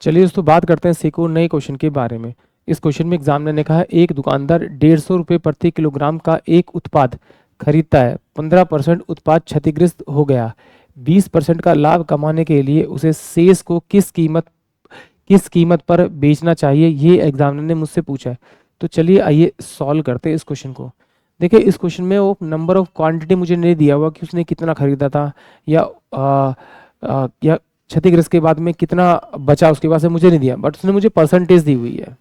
चलिए दोस्तों बात करते हैं सीखो नए क्वेश्चन के बारे में। इस क्वेश्चन में एग्जाम ने कहा है एक दुकानदार 150 रुपये प्रति किलोग्राम का एक उत्पाद खरीदता है। 15% उत्पाद क्षतिग्रस्त हो गया। 20% का लाभ कमाने के लिए उसे शेष को किस कीमत पर बेचना चाहिए, ये एग्जामिनर ने मुझसे पूछा है। तो चलिए आइए सॉल्व करते हैं इस क्वेश्चन को। देखिए इस क्वेश्चन में वो नंबर ऑफ क्वांटिटी मुझे नहीं दिया हुआ कि उसने कितना खरीदा था या क्षतिग्रस्त के बाद में कितना बचा उसके बाद से मुझे नहीं दिया, बट उसने मुझे परसेंटेज दी हुई है।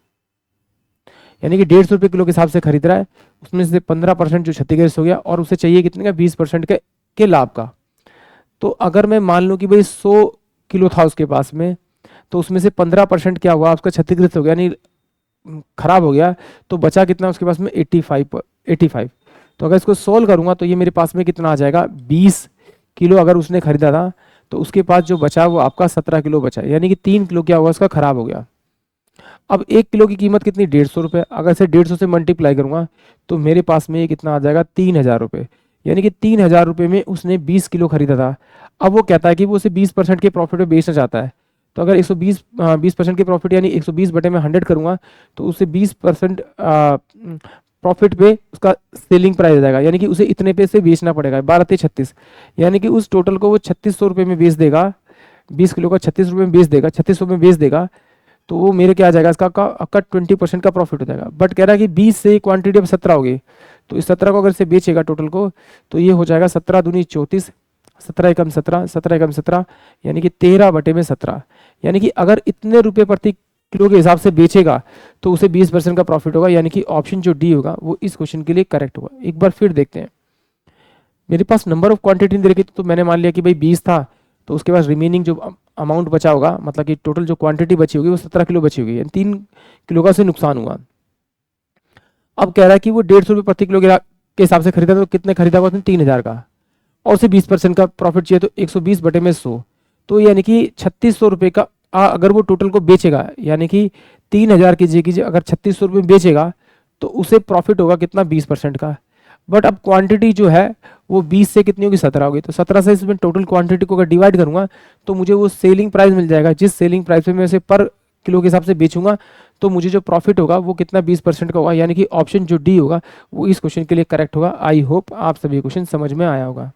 यानी कि 150 रुपये किलो के हिसाब से खरीद रहा है, उसमें से 15% जो क्षतिग्रस्त हो गया और उसे चाहिए कितने का, 20% के लाभ का। तो अगर मैं मान लूँ कि भाई 100 किलो था उसके पास में, तो उसमें से 15% क्या हुआ, उसका क्षतिग्रस्त हो गया यानी खराब हो गया, तो बचा कितना उसके पास में 85। तो अगर इसको सोल्व करूंगा तो ये मेरे पास में कितना आ जाएगा, 20 किलो अगर उसने खरीदा था तो उसके पास जो बचा वो आपका 17 किलो बचा, यानी कि 3 किलो क्या हुआ उसका खराब हो गया। अब 1 किलो की कीमत कितनी, 150 रुपये। अगर इसे 150 से मल्टीप्लाई करूंगा तो मेरे पास में ये कितना आ जाएगा, 3000 रुपये। यानी कि 3000 रुपये में उसने 20 किलो खरीदा था। अब वो कहता है कि वो उसे 20% के प्रॉफिट में बेचना चाहता है। तो अगर 20% के प्रॉफिट यानी 120 बटे में 100 करूंगा तो उससे 20% प्रॉफिट पे उसका सेलिंग प्राइस आ जाएगा, यानी कि उसे इतने पे से बेचना पड़ेगा, 12×36, यानी कि उस टोटल को वो 3600 रुपये में बेच देगा। 20 किलो का 36 रुपये में बेच देगा, 3600 में बेच देगा, तो वो मेरे क्या आ जाएगा, इसका आपका 20% का प्रॉफिट हो जाएगा। बट कह रहा है कि 20 से क्वांटिटी अब 17 होगी, तो इस 17 को अगर से बेचेगा टोटल को, तो ये हो जाएगा 17 दूनी 34, 17 एकम 17, 17 एकम 17, यानी कि 13 बटे में 17। यानी कि अगर इतने रुपए प्रति किलो के हिसाब से बेचेगा तो उसे 20% का प्रॉफिट होगा, यानी कि ऑप्शन जो डी होगा वो इस क्वेश्चन के लिए करेक्ट होगा। एक बार फिर देखते हैं, मेरे पास नंबर ऑफ क्वांटिटी दे रखी थी, तो मैंने मान लिया कि भाई 20 था, तो उसके पास रिमेनिंग जो अमाउंट बचा होगा, मतलब कि टोटल जो क्वांटिटी बची होगी वो 17 किलो बची होगी, 3 किलो का से नुकसान हुआ। अब कह रहा है कि वो 150 रुपये प्रति किलो के हिसाब से खरीदा, तो कितने खरीदा हुआ उसने, 3000 का, और उसे 20% का प्रॉफिट चाहिए, तो 120 बटे में 100, तो यानी कि 3600 रुपये का अगर वो टोटल को बेचेगा, यानी कि 3000 कीजिए अगर 3600 रुपये में बेचेगा तो उसे प्रॉफिट होगा कितना, 20% का। बट अब क्वांटिटी जो है वो 20 से कितनी होगी, 17 होगी, तो 17 से इसमें टोटल क्वांटिटी को अगर डिवाइड करूंगा तो मुझे वो सेलिंग प्राइस मिल जाएगा, जिस सेलिंग प्राइस पे मैं इसे पर किलो के हिसाब से बेचूंगा तो मुझे जो प्रॉफिट होगा वो कितना, 20% का होगा, यानी कि ऑप्शन जो डी होगा वो इस क्वेश्चन के लिए करेक्ट होगा। आई होप आप सभी क्वेश्चन समझ में आया होगा।